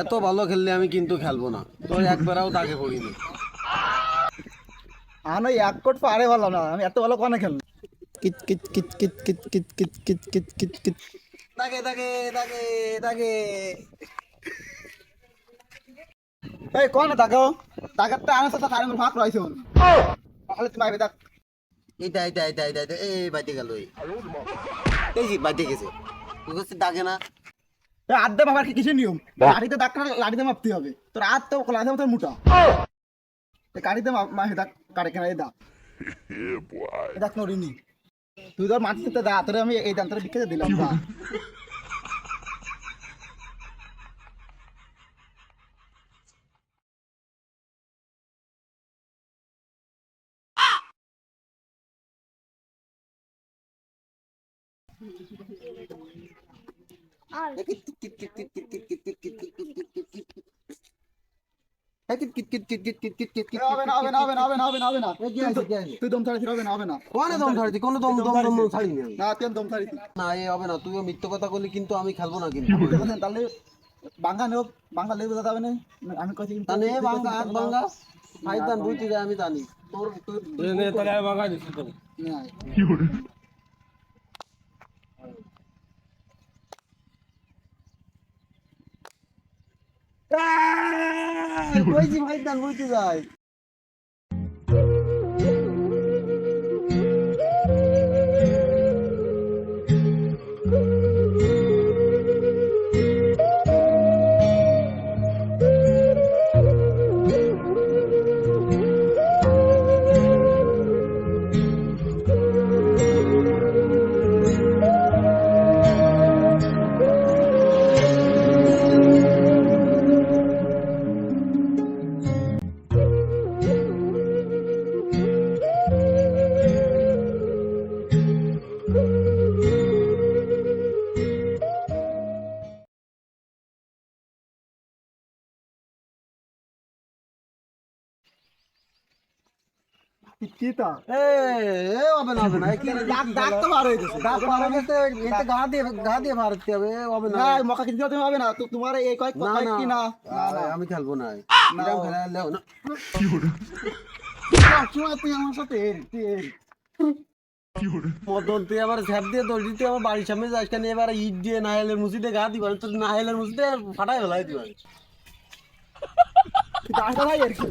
এত ভালো খেললে আমি কিন্তু খেলবো না, তোর একবারও তাকে পড়িনি। আমি এক কোট পারে ভালো না, আমি এত ভালো কোনে খেলবো। তাকে তাকে তাকে তাকে এই কোনে তাকাও, তাকাতে আমার সাথে তারে ভাগ রইছো। তাহলে তুমি আইবে দেখ। এটা এটা এটা এটা এটা এই বাইতে গেল, এই যে বাইতে গেছে, তুই কাছে ডাকে না। এই আদ্দে মাপার কি কিছু নিয়ম? লাঠিতে দাগ কাটা লাঠিতে মাপতে হবে। তোর হাত তো লাঠিতে মতো মোটা। এই কাঠিতে মাপে দাগ কাটে কেন এই দাগ। এই দাগ নড়িনি। তুই তোর মাটিতে দা, তোরে আমি এই দান্তরে বিকে দিলাম দা। হবে না হবে না হবে না হবে না হবে না হবে না। তুই দম ছাড়িস হবে না হবে না। কোনে দম ছাড়ছি, কোনো দম দম দম ছাড়ি না। না তুই দম ছাড়িস না এ হবে না, তুইও মিথ্যে কথা বললি কিন্তু আমি খেলবো না কিন্তু। তাহলে বাঙ্গা নেব, বাঙ্গা লেবু দাদা হবে না। আমি কইছি তানে বাঙ্গা হাত বাঙ্গা ফাইদান বুঝতে যায় আমি জানি তোর তোর নে তাহলে বাঙ্গা দিছি তো। কইছি ফাইদান বুঝতে যায়। কিতা এ এ হবে না হবে না, কি দাগ দাগ তো বার হয়ে গেছে। দাঁত মারা গেছে, এতে গা দিয়ে মারতে হবে, হবে না। না মকা কিছু দিতে হবে না। তো তোমার এই কয়েক না কয়েক না কি না আমি খেলবো না। না। এরকম খেলালেও না। সবসময় তুই আমার সাথে মদন তুই আবার ঝ্যাপ দিয়ে দৌড়ি, তুই আমার বাড়ির সামনে যাস কেন? এবার ইট দিয়ে নাহেলের মুসিতে গা দিবার, তোর নাহেলের মুসিতে ফাটাই ফেলাই দিবার। দাঁড়া ভাই আর কি